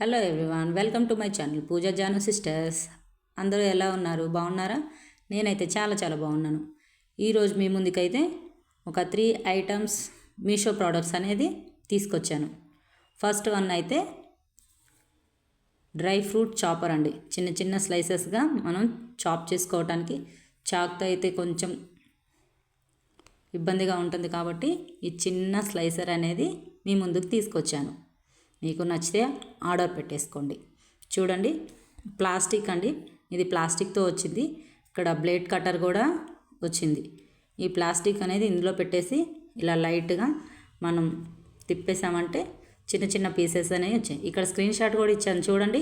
Hello everyone, welcome to my channel Pooja Jaanu sisters. అందరూ ఎలా ఉన్నారు? బాగున్నారా? నేనైతే చాలా బాగున్నాను. ఈరోజు మీ ముందుకైతే ఒక 3 ఐటమ్స్ మీషో ప్రోడక్ట్స్ అనేది తీసుకొచ్చాను. ఫస్ట్ వన్ అయితే డ్రై ఫ్రూట్ చాపర్ అండి. చిన్న స్లైసెస్గా మనం చాప్ చేసుకోవడానికి చాక్తో అయితే కొంచెం ఇబ్బందిగా ఉంటుంది కాబట్టి ఈ చిన్న స్లైసర్ అనేది మీ ముందుకు తీసుకొచ్చాను. మీకు నచ్చితే ఆర్డర్ పెట్టేసుకోండి. చూడండి, ప్లాస్టిక్ అండి, ఇది ప్లాస్టిక్తో వచ్చింది. ఇక్కడ బ్లేడ్ కటర్ కూడా వచ్చింది. ఈ ప్లాస్టిక్ అనేది ఇందులో పెట్టేసి ఇలా లైట్గా మనం తిప్పేసామంటే చిన్న పీసెస్ అనేవి వచ్చాయి. ఇక్కడ స్క్రీన్ షాట్ కూడా ఇచ్చాను చూడండి.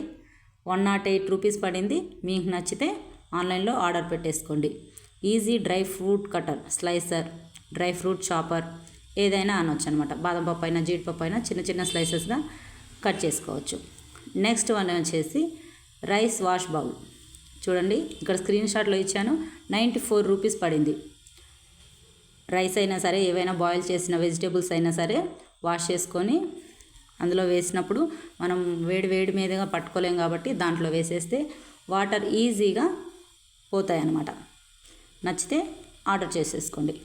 108 రూపీస్ పడింది. మీకు నచ్చితే ఆన్లైన్లో ఆర్డర్ పెట్టేసుకోండి. Easy dry fruit cutter, slicer, dry fruit chopper ఏదైనా అనొచ్చు అనమాట. బాదం పప్పు అయినా జీడిపప్పు అయినా చిన్న స్లైసెస్గా కట్ చేసుకోవచ్చు. నెక్స్ట్ వన్ వచ్చేసి రైస్ వాష్ బౌల్. చూడండి, ఇక్కడ స్క్రీన్ షాట్లో ఇచ్చాను. 94 రూపీస్ పడింది. రైస్ అయినా సరే, ఏవైనా బాయిల్ చేసిన వెజిటేబుల్స్ అయినా సరే వాష్ చేసుకొని అందులో వేసినప్పుడు మనం వేడి మీదుగా పట్టుకోలేం కాబట్టి దాంట్లో వేసేస్తే వాటర్ ఈజీగా పోతాయి అన్నమాట. నచ్చితే ఆర్డర్ చేసేసుకోండి.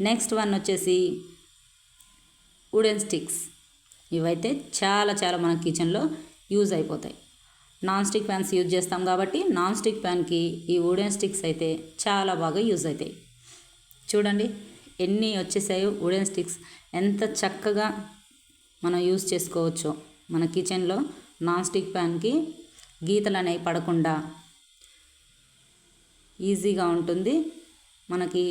నెక్స్ట్ వన్ వచ్చేసి వుడెన్ స్టిక్స్. ఇవైతే చాలా మన కిచెన్లో యూజ్ అయిపోతాయి. నాన్ స్టిక్ ప్యాన్స్ యూజ్ చేస్తాం కాబట్టి నాన్ స్టిక్ ప్యాన్కి ఈ వుడెన్ స్టిక్స్ అయితే చాలా బాగా యూజ్ అవుతాయి. చూడండి ఎన్ని వచ్చేసాయో వుడెన్ స్టిక్స్. ఎంత చక్కగా మనం యూజ్ చేసుకోవచ్చో మన కిచెన్లో. నాన్ స్టిక్ ప్యాన్కి గీతలు అనేవి పడకుండా ఈజీగా ఉంటుంది. మనకి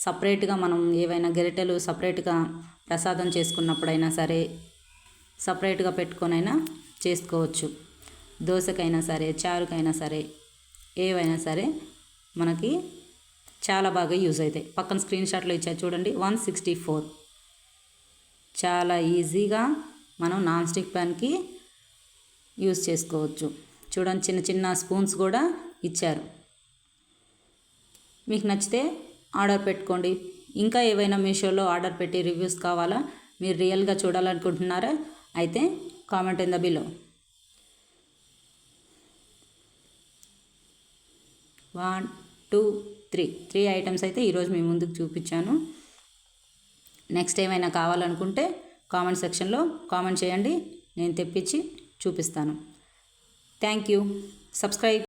సపరేట్గా మనం ఏవైనా గరిటెలు సపరేట్గా ప్రసాదం చేసుకున్నప్పుడైనా సరే సపరేట్గా పెట్టుకొనైనా చేసుకోవచ్చు. దోశకైనా సరే, చారుకైనా సరే, ఏవైనా సరే మనకి చాలా బాగా యూజ్ అవుతాయి. పక్కన స్క్రీన్ షాట్లో ఇచ్చా చూడండి, 164. చాలా ఈజీగా మనం నాన్ స్టిక్ ప్యాన్కి యూజ్ చేసుకోవచ్చు. చూడండి, చిన్న స్పూన్స్ కూడా ఇచ్చారు. మీకు నచ్చితే ఆర్డర్ పెట్టుకోండి. ఇంకా ఏవైనా మీషోలో ఆర్డర్ పెట్టి రివ్యూస్ కావాలా, మీరు రియల్గా చూడాలనుకుంటున్నారా? అయితే comment in the below. 1 2 3 items అయితే ఈరోజు మీ ముందుకు చూపించాను. నెక్స్ట్ ఏమైనా కావాలనుకుంటే కామెంట్ సెక్షన్లో కామెంట్ చేయండి, నేను తెప్పించి చూపిస్తాను. Thank you. సబ్స్క్రైబ్.